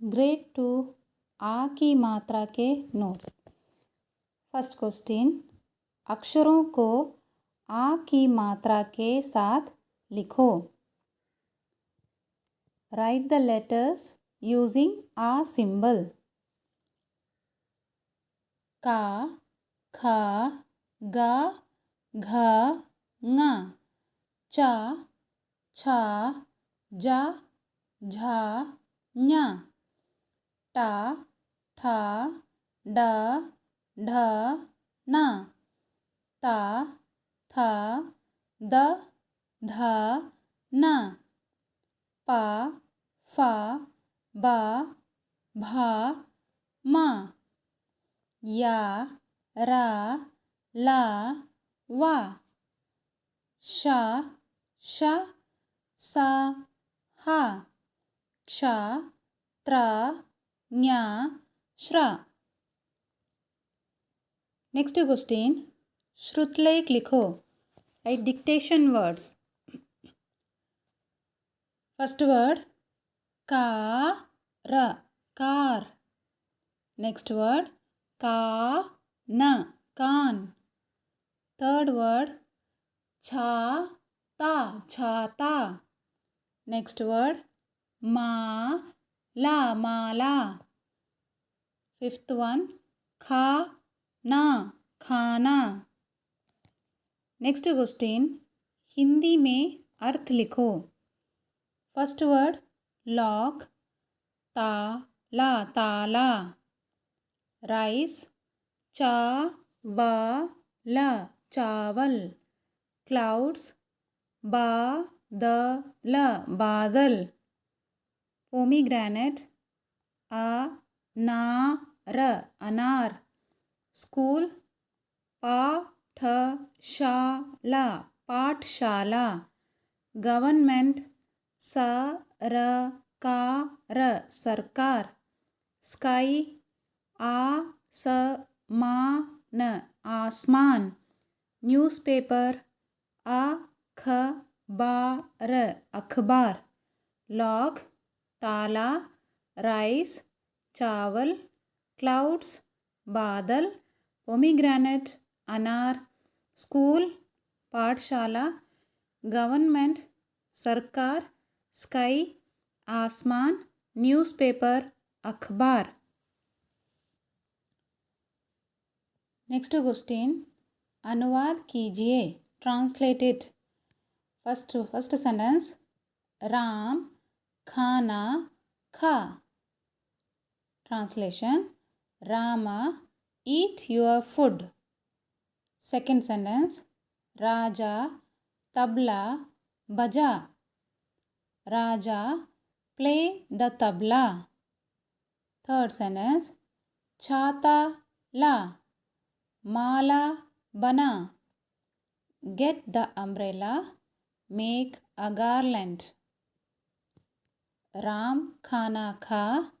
Grade 2 आ की मात्रा के नोट। फर्स्ट क्वेश्चन, अक्षरों को आ की मात्रा के साथ लिखो। राइट द लेटर्स यूजिंग आ सिंबल। का, ख, ग, घ, ङ, च, छ, ज, झ, ञ, ट, ठ, ड, ढ, न, त, थ, द, ध, न, प, फ, ब, भ, म, य, र, ल, व, श, श, स, ह, क्ष, त्र, ञ, श्र। नेक्स्ट क्वेश्चन, श्रुतलेख लिखो। Write dictation words. First word कार, कार। नेक्स्ट वर्ड कान, कान। थर्ड वर्ड छाता, छाता। नेक्स्ट वर्ड माला, माला। फिफ्थ वन खाना, खाना। नेक्स्ट क्वेश्चन, हिंदी में अर्थ लिखो। फर्स्ट वर्ड लॉक, ताला, ताला। राइस, चावल, चावल। क्लाउड्स, बादल, बादल। पोमीग्रेनेट, अनार, अनार। स्कूल, पाठशाला, पाठशाला। गवर्नमेंट, सरकार, सरकार। स्काई, आसमान, आसमान। न्यूज़पेपर, अखबार, अखबार। लॉक, ताला। राइस, चावल। क्लाउड्स, बादल। पोमीग्रेनेट, अनार। स्कूल, पाठशाला। गवर्नमेंट, सरकार। स्काई, आसमान। न्यूज़पेपर, अखबार। नेक्स्ट क्वेश्चन, अनुवाद कीजिए। Translate it. First sentence, Ram खाना खा। Translation, Rama eat your food. Second sentence, राजा तबला बजा। राजा play the tabla. Third sentence, छाता ला, माला बना। Get the umbrella, make a garland. Ram खाना खा,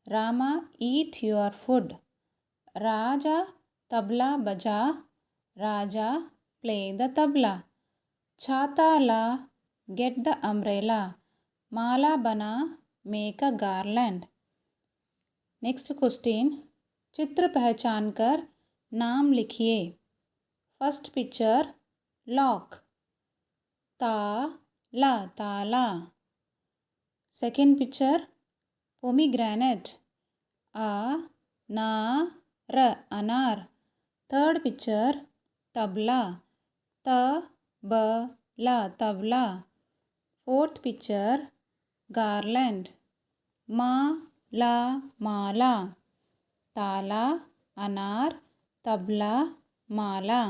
रामा eat your food. राजा तबला बजा, राजा play the tabla. छाता ला, get the umbrella. माला बना, make a garland. Next question, चित्र पहचान कर नाम लिखिए। फर्स्ट पिक्चर लॉक, ताला, ताला। सेकेंड पिक्चर पोमीग्रेनेट, अनार, अनार। थर्ड पिक्चर तबला, तबला, तबला। फोर्थ पिक्चर गार्लैंड, माला, माला। ताला, अनार, तबला, माला।